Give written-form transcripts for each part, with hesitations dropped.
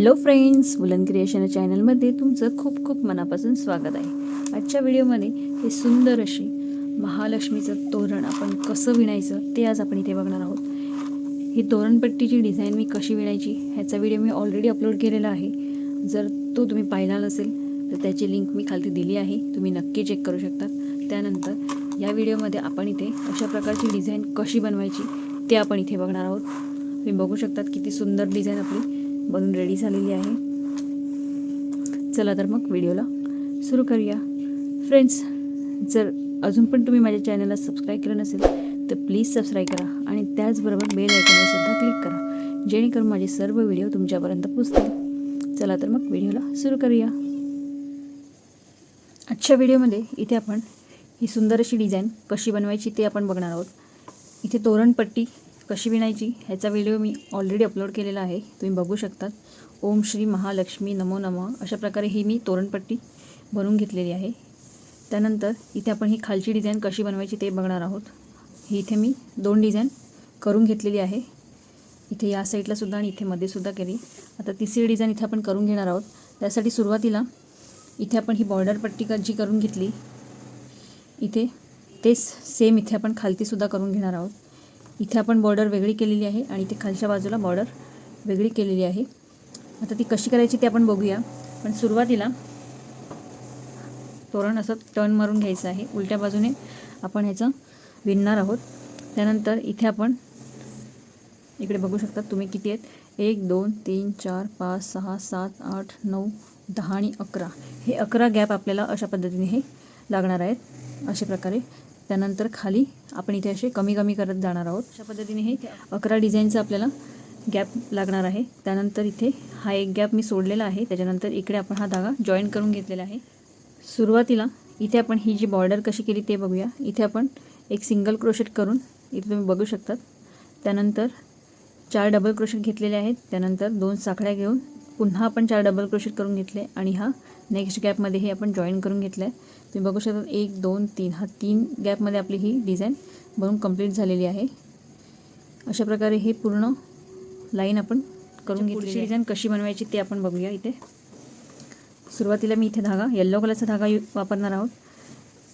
Hello friends, woollen creation चॅनलमध्ये तुमचं खूप खूप मनापासून स्वागत आहे। आजच्या व्हिडिओमध्ये हे सुंदर अशी महालक्ष्मीचं तोरण आपण कसं विणायचं ते आज आपण इथे बघणार आहोत। ही तोरणपट्टीची डिझाईन मी कशी विणायची ह्याचा व्हिडिओ मी ऑलरेडी अपलोड केलेला आहे। जर तो तुम्ही पाहिला नसेल तर त्याची लिंक मी खाली दिली आहे, तुम्ही नक्की चेक करू शकता। त्यानंतर या व्हिडिओमध्ये आपण इथे अशा प्रकारची डिझाईन कशी बनवायची ते आपण इथे बघणार आहोत। तुम्ही बघू शकता किती सुंदर डिझाईन आपली बनून रेडी झालेली आहे। चला तर मग व्हिडिओला सुरू करूया। फ्रेंड्स, जर अजून पण तुम्ही माझ्या चॅनलला सबस्क्राईब केलं नसेल तर प्लीज सबस्क्राईब करा आणि त्याचबरोबर बेल आयकॉनवर सुद्धा क्लिक करा, जेणेकरून माझे सर्व व्हिडिओ तुमच्यापर्यंत पोहोचतील। चला तर मग व्हिडिओला सुरू करूया। आजच्या व्हिडिओमध्ये इथे आपण ही सुंदर अशी डिझाईन कशी बनवायची ते आपण बघणार आहोत। इथे तोरणपट्टी कशी विणायची ह्याचा व्हिडिओ मी ऑलरेडी अपलोड केलेला आहे, तुम्ही बघू शकतात। ओम श्री महालक्ष्मी नमो नमः अशा प्रकारे ही मी तोरणपट्टी बनवून घेतलेली आहे। त्यानंतर इथे आपण ही खालची डिझाईन कशी बनवायची ते बघणार आहोत। ही इथे मी 2 डिझाईन करून घेतलेली आहे, इथे या साईडला सुद्धा आणि इथे मध्ये सुद्धा केली। आता तिसरी डिझाईन इथे आपण करून घेणार आहोत। त्यासाठी सुरुवातीला इथे आपण ही बॉर्डर पट्टी जी करून घेतली, इथे तेच सेम इथे आपण खालती सुद्धा करून घेणार आहोत। इथे आपण बॉर्डर वेगळी केलेली आहे आणि इथे खालच्या बाजूला बॉर्डर वेगळी केलेली आहे। आता ती कशी करायची ते आपण बघूया। पण सुरुवातीला तोरण असं टर्न मारून घ्यायचं आहे, उलट्या बाजूने आपण ह्याचं विणणार आहोत। त्यानंतर इथे आपण इकडे बघू शकता तुम्ही किती आहेत, 1 2 3 4 5 6 7 8 9 10 आणि 11 हे 11 गॅप आपल्याला अशा पद्धतीने हे लागणार आहेत अशा प्रकारे। त्यानंतर खाली आपण इथे असे कमी कमी करत जाणार आहोत। अशा पद्धतीने हे 11 डिझाईनचा आपल्याला गॅप लागणार आहे। त्यानंतर इथे हा एक गॅप मी सोडलेला आहे, त्याच्यानंतर इकडे आपण हा धागा जॉईन करून घेतलेला आहे। सुरुवातीला इथे आपण ही जी बॉर्डर कशी केली ते बघूया। इथे आपण एक सिंगल क्रोशेट करून इथे तुम्ही बघू शकतात। त्यानंतर 4 डबल क्रोशेट घेतलेले आहेत। त्यानंतर 2 साखळ्या घेऊन पुन्हा आपण 4 डबल क्रोशेट करून घेतले आणि हा नेक्स्ट गॅपमध्ये हे आपण जॉईन करून घेतलं आहे। तुम्ही बघू शकता 1 2 3 हा 3 गॅपमध्ये आपली ही डिझाईन बनवून कंप्लीट झालेली आहे। अशा प्रकारे हे पूर्ण लाईन आपण करून घेतली। डिझाईन कशी बनवायची ते आपण बघूया। इथे सुरुवातीला मी इथे धागा येल्लो कलरचा धागा वापरणार आहोत,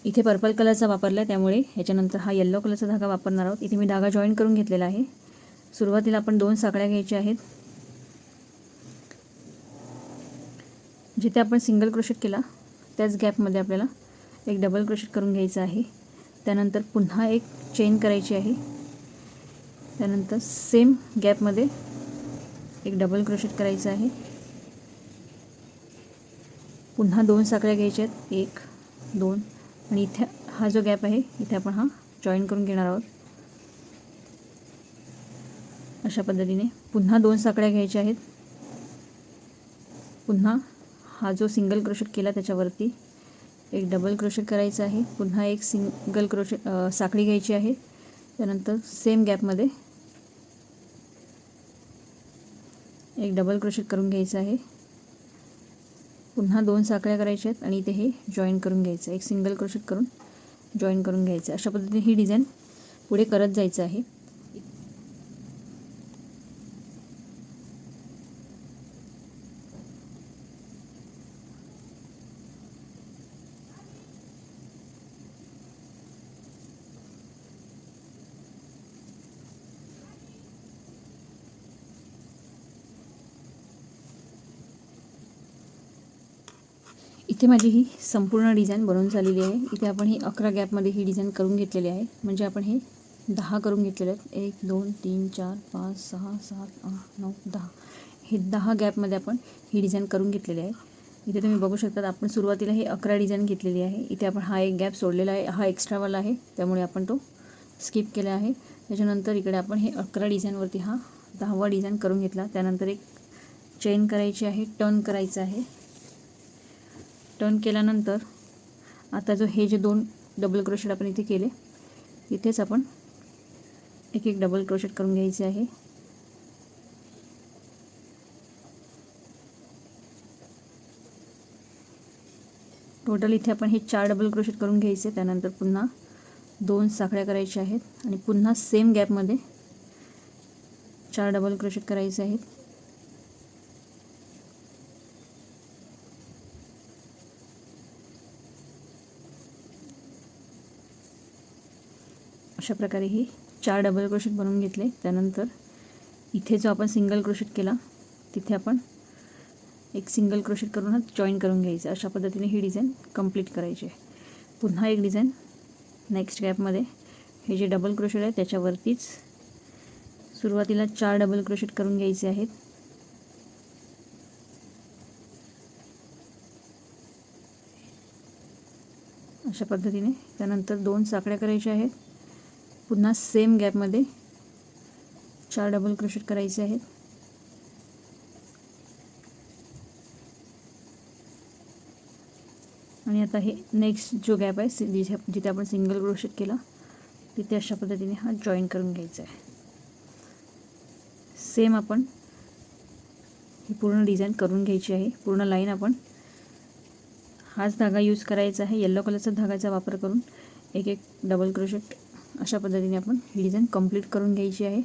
इथे पर्पल कलरचा वापरला आहे त्यामुळे ह्याच्यानंतर हा येल्लो कलरचा धागा वापरणार आहोत। इथे मी धागा जॉईन करून घेतलेला आहे। सुरुवातीला आपण 2 साखळ्या घ्यायच्या आहेत, जिथे आपण सिंगल क्रोशेट केला त्याच गॅपमध्ये आपल्याला एक डबल क्रोशेट करून घ्यायचं आहे। त्यानंतर पुन्हा एक चेन करायची आहे। त्यानंतर सेम गॅपमध्ये एक डबल क्रोशेट करायचं आहे। पुन्हा 2 साखळ्या घ्यायच्या आहेत, 1 2 आणि इथे हा जो गॅप आहे इथे आपण हा जॉईन करून घेणार आहोत। अशा पद्धतीने पुन्हा 2 साखळ्या घ्यायच्या आहेत। पुन्हा हा जो सिंगल क्रोशेट केला त्याच्यावरती एक डबल क्रोशेट करायचा आहे। पुन्हा एक सिंगल क्रोशेट साखळी घ्यायची आहे। त्यानंतर सेम गॅपमध्ये एक डबल क्रोशेट करून घ्यायचं आहे। पुन्हा 2 साखळ्या करायच्या आहेत आणि इथे हे जॉईन करून घ्यायचं, एक सिंगल क्रोशेट करून जॉईन करून घ्यायचं। अशा पद्धतीने ही डिझाईन पुढे करत जायचं आहे। इथे माझी ही संपूर्ण डिझाईन बनवून झालेली आहे। इथे आपण ही 11 गॅपमध्ये ही डिझाईन करून घेतलेली आहे, म्हणजे आपण हे 10 करून घेतलेले आहेत। 1 2 3 4 5 6 7 8 9 10 हे 10 गॅपमध्ये आपण ही डिझाईन करून घेतलेली आहे। इथे तुम्ही बघू शकता आपण सुरुवातीला हे 11 डिझाईन घेतलेली आहे। इथे आपण हा एक गॅप सोडलेला आहे, हा एक्स्ट्रावाला आहे त्यामुळे आपण तो स्किप केला आहे। त्याच्यानंतर इकडे आपण हे 11 डिझाईनवरती हा 10वा डिझाईन करून घेतला। त्यानंतर एक चेन करायची आहे, टर्न करायचं आहे। टर्न केल्यानंतर आता जो हे जे 2 डबल क्रोशेट आपण इथे केले इथेच आपण एक एक डबल क्रोशेट करून घ्यायचे आहे। टोटल इथे आपण हे 4 डबल क्रोशेट करून घ्यायचे। त्यानंतर पुन्हा 2 साखळ्या करायच्या आहेत आणि पुन्हा सेम गॅपमध्ये 4 डबल क्रोशेट करायचे आहेत। अशा प्रकारे ही 4 डबल क्रोशेट बनवून घेतले. त्यानंतर इथे जो आपण सिंगल क्रोशेट केला तिथे आपण एक सिंगल क्रोशेट करून हा जॉईन करून घ्यायचं. अशा पद्धतीने ही डिझाईन कंप्लीट करायची आहे. पुन्हा एक डिझाईन नेक्स्ट गॅपमध्ये हे जे डबल क्रोशेट आहे त्याच्यावरतीच सुरुवातीला 4 डबल क्रोशेट करून घ्यायचे आहेत. अशा पद्धतीने त्यानंतर 2 साकळ्या करायच्या आहेत. पुन्हा सेम गॅपमध्ये 4 डबल क्रोशेट करायचे आहेत. आणि आता हे नेक्स्ट जो गॅप आहे जिथे आपण सिंगल क्रोशेट केला तिथे अशा पद्धतीने हा जॉईन करून घ्यायचा आहे. सेम आपण ही पूर्ण डिझाईन करून घ्यायची आहे. पूर्ण लाईन आपण हाच धागा यूज करायचा आहे. येलो कलरचा धागाचा वापर करून एक एक डबल क्रोशेट अशा पद्धतीने आपण ही डिझाईन कंप्लीट करून घ्यायची आहे.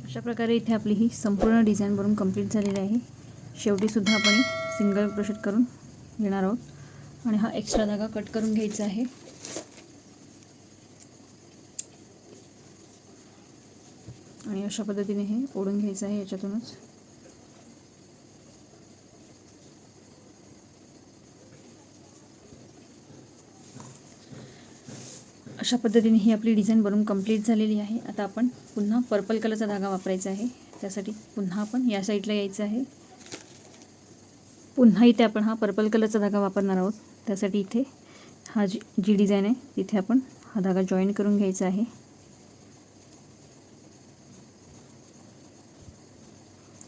अशा प्रकारे इथे आपली ही संपूर्ण डिझाईन बनवून कंप्लीट झालेली आहे. शेवटीसुद्धा आपण सिंगल क्रोशेट करून घेणार आहोत आणि हा एक्स्ट्रा धागा कट करून घ्यायचा आहे. आणि अशा पद्धतीने हे ओढून घ्यायचं आहे याच्यातूनच. अशा पद्धतीने ही आपली डिझाईन बनवून कंप्लीट झालेली आहे. आता आपण पुन्हा पर्पल कलरचा धागा वापरायचा आहे. त्यासाठी पुन्हा आपण या साईडला यायचं आहे. पुन्हा इथे आपण हा पर्पल कलरचा धागा वापरणार आहोत. त्यासाठी इथे हा जी डिझाईन आहे तिथे आपण हा धागा जॉईन करून घ्यायचा आहे.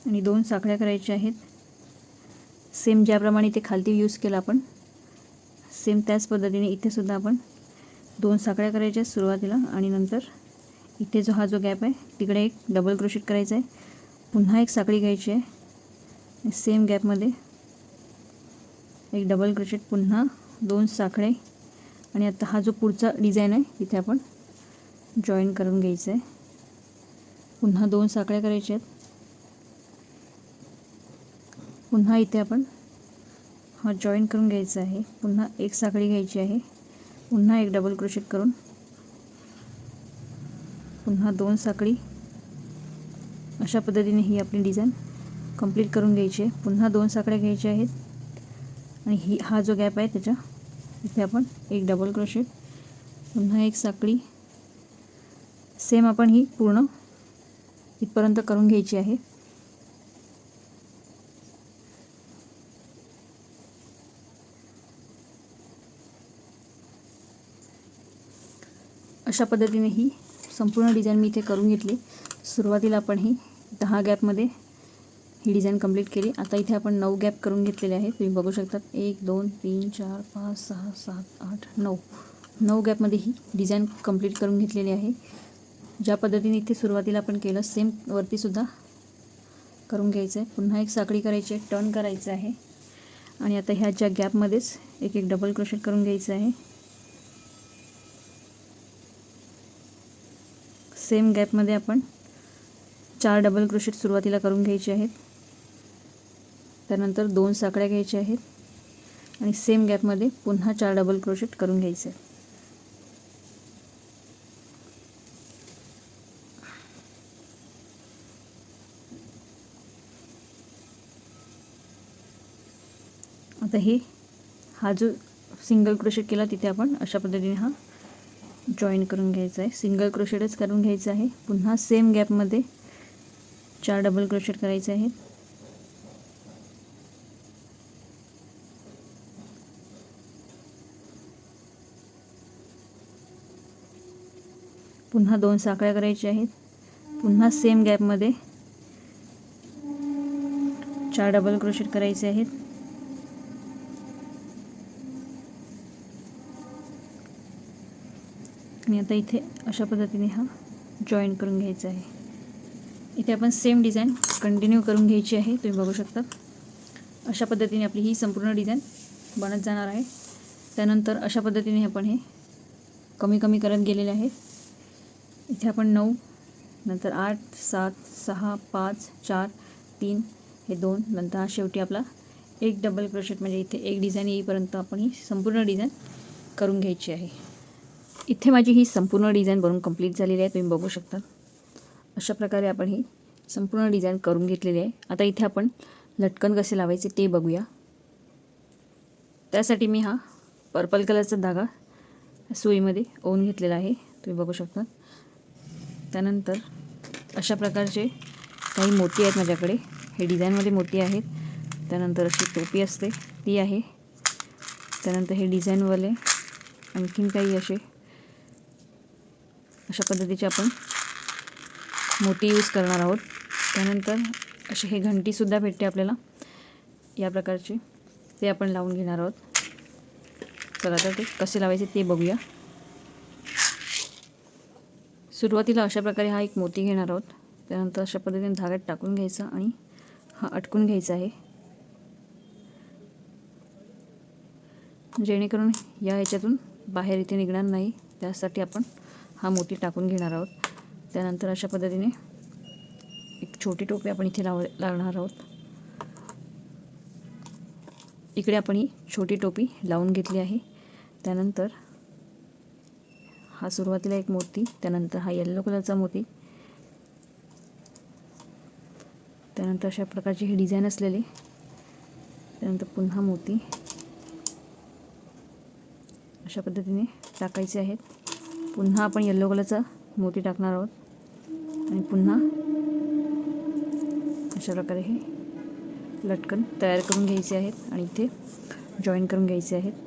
आणि 2 साखळ्या करायच्या आहेत. सेम ज्याप्रमाणे इथे खालती यूज केला आपण सेम त्याच पद्धतीने इथे सुद्धा आपण 2 साखळ्या करायच्या सुरुवातीला आणि नंतर इथे जो हा जो गॅप आहे तिकडे एक डबल क्रोशेट करायचा आहे. पुन्हा एक साखळी घ्यायची आहे. सेम गॅपमध्ये एक डबल क्रोशेट, पुन्हा 2 साखळे आणि आता हा जो पुढचा डिझाईन आहे तिथे आपण जॉईन करून घ्यायचं आहे. पुन्हा 2 साखळ्या करायच्या आहेत. पुन्हा इथे आपण हा जॉईन करून घ्यायचा आहे. पुन्हा एक साखळी घ्यायची आहे. पुन्हा एक डबल क्रोशेट करून पुन्हा 2 साखळी अशा पद्धतीने ही आपली डिझाईन कंप्लीट करून घ्यायची आहे. पुन्हा 2 साखळ्या घ्यायच्या आहेत आणि हा जो गॅप आहे त्याच्या इथे आपण एक डबल क्रोशेट, पुन्हा एक साखळी, सेम आपण ही पूर्ण इथपर्यंत करून घ्यायची आहे. अशा पद्धतीने ही संपूर्ण डिझाईन मी इथे करून घेतली. सुरुवातीला आपण ही 10 गॅपमध्ये ही डिझाईन कंप्लीट केली. आता इथे आपण 9 गॅप करून घेतलेले आहे. तुम्ही बघू शकता 1 2 3 4 5 6 7 8 9 गॅपमध्ये ही डिझाईन कंप्लीट करून घेतलेली आहे. ज्या पद्धतीने इथे सुरुवातीला आपण केलं सेम वरतीसुद्धा करून घ्यायचं आहे. पुन्हा एक साखळी करायची आहे, टर्न करायचं आहे आणि आता ह्या ज्या गॅपमध्येच एक एक डबल क्रोशेट करून घ्यायचं आहे. सेम गॅपमध्ये आपण 4 डबल क्रोशेट सुरुवातीला करून घ्यायचे आहेत. त्यानंतर 2 साखळ्या घ्यायच्या आहेत आणि सेम गॅपमध्ये पुन्हा 4 डबल क्रोशेट करून घ्यायचे आहे. आता हा जो सिंगल क्रोशेट केला तिथे आपण अशा पद्धतीने हा जॉईन करून घ्यायचा आहे. सिंगल क्रोशेटच करून घ्यायचं आहे. पुन्हा सेम गॅपमध्ये 4 डबल क्रोशेट करायचे आहेत. पुन्हा 2 साखळ्या करायच्या आहेत. पुन्हा सेम गॅपमध्ये 4 डबल क्रोशेट करायचे आहेत. आणि आता इथे अशा पद्धतीने हा जॉईन करून घ्यायचा आहे. इथे आपण सेम डिझाईन कंटिन्यू करून घ्यायची आहे. तुम्ही बघू शकता अशा पद्धतीने आपली ही संपूर्ण डिझाईन बनत जाणार आहे. त्यानंतर अशा पद्धतीने आपण हे कमी कमी करत गेलेले आहे. इथे आपण 9, नंतर 8, 7, 6, 5, 4, 3, हे 2, नंतर हा शेवटी आपला एक डबल क्रोशेट, म्हणजे इथे एक डिझाईन येईपर्यंत आपण ही संपूर्ण डिझाईन करून घ्यायची आहे. इथे माझी ही संपूर्ण डिझाईन बनवून कंप्लीट झालेली आहे. तुम्ही बघू शकता अशा प्रकारे आपण ही संपूर्ण डिझाईन करून घेतलेली आहे. आता इथे आपण लटकन कसे लावायचे ते बघूया. त्यासाठी मी हा पर्पल कलरचा धागा सुईमध्ये ओवून घेतलेला आहे. तुम्ही बघू शकता. त्यानंतर अशा प्रकारचे काही मोती आहेत माझ्याकडे. हे डिझाईनमध्ये मोती आहेत. त्यानंतर अशी टोपी असते ती आहे. त्यानंतर हे डिझाईनवाले आणखीन काही अशा पद्धतीचे आपण मोती यूज करणार आहोत. त्यानंतर असे हे घंटीसुद्धा भेटते आपल्याला या प्रकारचे, ते आपण लावून घेणार आहोत. चला तर ते कसे लावायचे ते बघूया. सुरुवातीला अशा प्रकारे हा एक मोती घेणार आहोत. त्यानंतर अशा पद्धतीने धाग्यात टाकून घ्यायचा आणि हा अटकून घ्यायचा आहे, जेणेकरून या ह्याच्यातून बाहेर इथे निघणार नाही. त्यासाठी आपण हा मोती टाकून घेणार आहोत. त्यानंतर अशा पद्धतीने एक छोटी टोपी आपण इथे लावणार आहोत. इकडे आपण ही छोटी टोपी लावून घेतली आहे. त्यानंतर हा सुरुवातीला एक मोती, त्यानंतर हा येलो कलरचा मोती, त्यानंतर अशा प्रकारची ही डिझाईन असलेली, त्यानंतर पुन्हा मोती अशा पद्धतीने टाकायचे आहेत. पुन्हा आपण येलो कलरचा मोती टाकणार आहोत आणि पुन्हा अशा प्रकारे हे लटकन तयार करून घ्यायचे आहेत आणि इथे जॉईन करून घ्यायचे आहेत.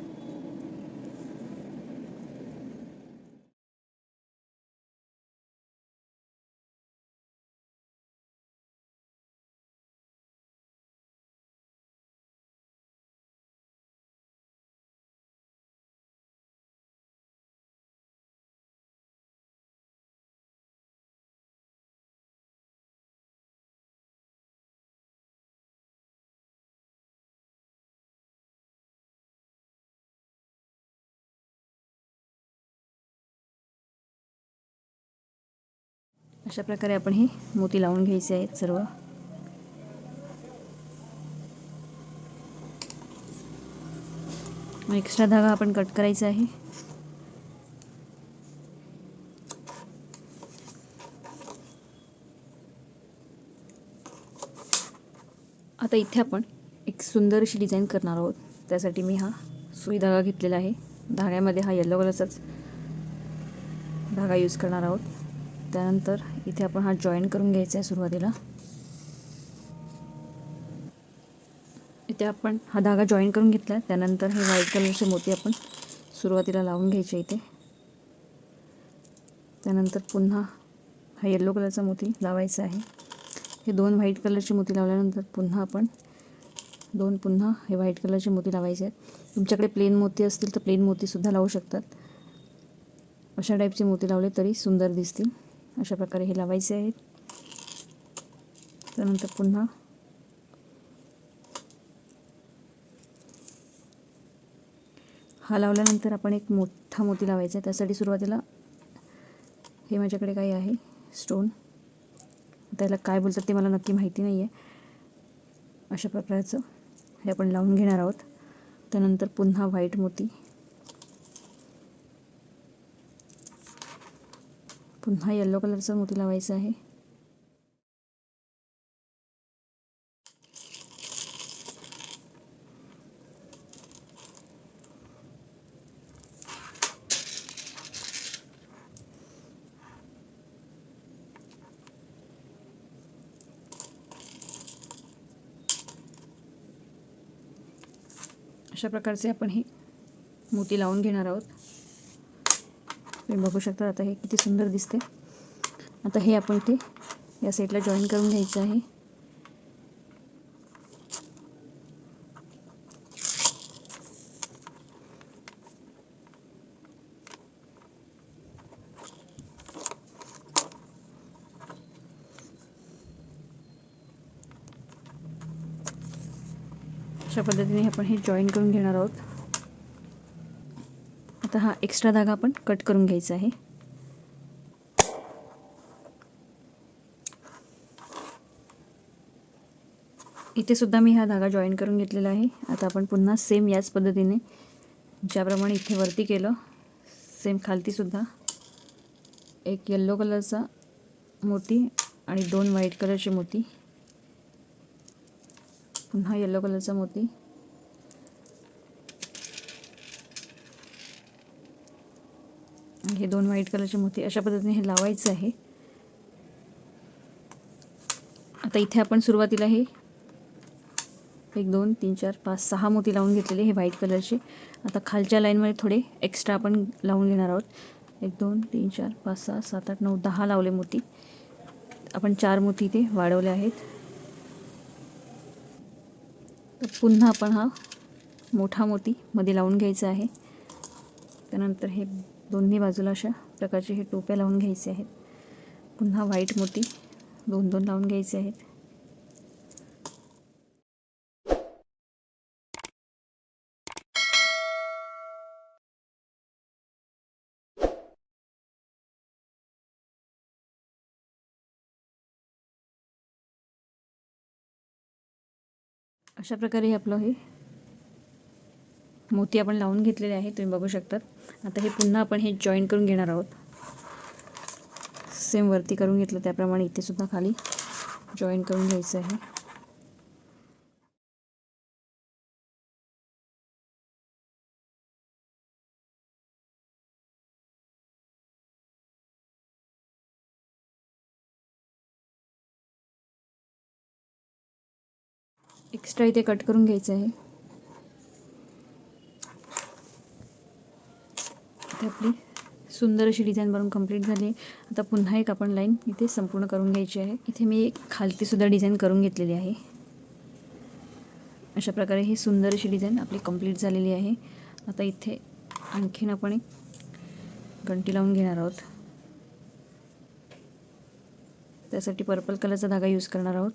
अशा प्रकारे आपण हे मोती लावून घ्यायचे आहेत सर्व. एक्स्ट्रा धागा आपण कट करायचा आहे. आता इथे आपण एक सुंदर अशी डिझाईन करणार आहोत. त्यासाठी मी हा सुई धागा घेतलेला आहे. धाग्यामध्ये हा येलो कलरचाच धागा यूज करणार आहोत. त्यानंतर इथे आपण हा जॉईन करून घ्यायचा आहे. सुरुवातीला इथे आपण हा धागा जॉईन करून घेतला. त्यानंतर हे व्हाईट कलरचे मोती आपण सुरुवातीला लावून घ्यायचे इथे. त्यानंतर पुन्हा हा येलो कलरचा मोती लावायचा आहे. हे 2 व्हाईट कलरचे मोती लावल्यानंतर पुन्हा आपण पुन्हा हे व्हाईट कलरचे मोती लावायचे आहेत. तुमच्याकडे प्लेन मोती असतील तर प्लेन मोतीसुद्धा लावू शकतात. अशा टाईपचे मोती लावले तरी सुंदर दिसतील. अशा प्रकारे हे लावायचे आहेत. त्यानंतर पुन्हा हा लावल्यानंतर आपण एक मोठा मोती लावायचा आहे. त्यासाठी सुरुवातीला हे माझ्याकडे काही आहे स्टोन, त्याला काय बोलतात ते मला नक्की माहिती नाही आहे. अशा प्रकारचं हे आपण लावून घेणार आहोत. त्यानंतर पुन्हा व्हाईट मोती, पुन्हा येलो कलरचा मोती लावायचा आहे. अशा प्रकारचे आपण हे मोती लावून घेणार आहोत. तुम्ही बघू शकता आता हे किती सुंदर दिसते. आता हे आपण इथे या साईडला जॉईन करून घ्यायचं आहे. अशा पद्धतीने आपण हे जॉईन करून घेणार आहोत. आता हा एक्स्ट्रा धागा आपण कट करून घ्यायचा आहे. इथे सुद्धा मी हा धागा जॉईन करून घेतलेला आहे. आता आपण पुन्हा सेम याच पद्धतीने ज्याप्रमाणे इथे वरती केलं सेम खालती सुद्धा एक येल्लो कलरचा मोती आणि 2 व्हाईट कलरचे मोती, पुन्हा येल्लो कलरचा मोती, हे 2 व्हाईट कलरचे मोती, अशा पद्धतीने हे लावायचं आहे. आता इथे आपण सुरुवातीला हे 1 2 3 4 5 6 मोती लावून घेतलेले हे व्हाईट कलरचे. आता खालच्या लाईनमध्ये थोडे एक्स्ट्रा आपण लावून घेणार आहोत. 1 2 3 4 5 6 7 8 9 10 लावले मोती. आपण 4 मोती इथे वाढवले आहेत. तर पुन्हा आपण हा मोठा मोती मध्ये लावून घ्यायचा आहे. त्यानंतर हे दोन्ही बाजूला अशा प्रकारचे हे टोप्या लावून घ्यायचे आहेत. पुन्हा व्हाईट मोती 2 2 लावून घ्यायचे आहेत. अशा प्रकारे हे आपलं हे मोती आपण लावून घेतलेले आहे, तुम्ही बघू शकतात. आता हे पुन्हा आपण हे जॉईन करून घेणार आहोत. सेम वरती करून घेतलं त्याप्रमाणे इथे सुद्धा खाली जॉईन करून घ्यायचं आहे. एक्स्ट्रा इथे कट करून घ्यायचं आहे. इथे आपली सुंदर अशी डिझाईन बनवून कंप्लीट झाली आहे. आता पुन्हा एक आपण लाईन इथे संपूर्ण करून घ्यायची आहे. इथे मी एक खालती सुद्धा डिझाईन करून घेतलेली आहे. अशा प्रकारे ही सुंदर अशी डिझाईन आपली कंप्लीट झालेली आहे. आता इथे आणखीन आपण एक घंटी लावून घेणार आहोत. त्यासाठी पर्पल कलरचा धागा यूज करणार आहोत.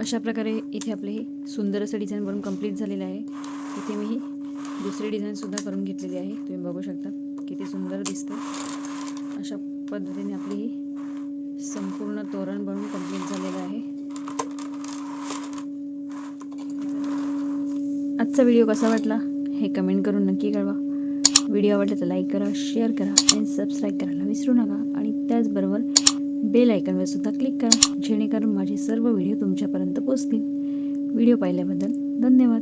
अशा प्रकारे इथे आपले हे सुंदर असं डिझाईन बनवून कंप्लीट झालेलं आहे. इथे मी ही दुसरी डिझाईनसुद्धा करून घेतलेली आहे. तुम्ही बघू शकता किती सुंदर दिसते. अशा पद्धतीने आपली ही संपूर्ण तोरण बनवून कंप्लीट झालेलं आहे. आजचा व्हिडिओ कसा वाटला हे कमेंट करून नक्की कळवा. व्हिडिओ आवडला तर लाईक करा, शेअर करा आणि सबस्क्राईब करायला विसरू नका. आणि त्याचबरोबर बेल आयकॉनवर सुद्धा क्लिक करा, जेणेकरून माझे सर्व व्हिडिओ तुमच्यापर्यंत पोहोचतील. व्हिडिओ पाहिल्याबद्दल धन्यवाद.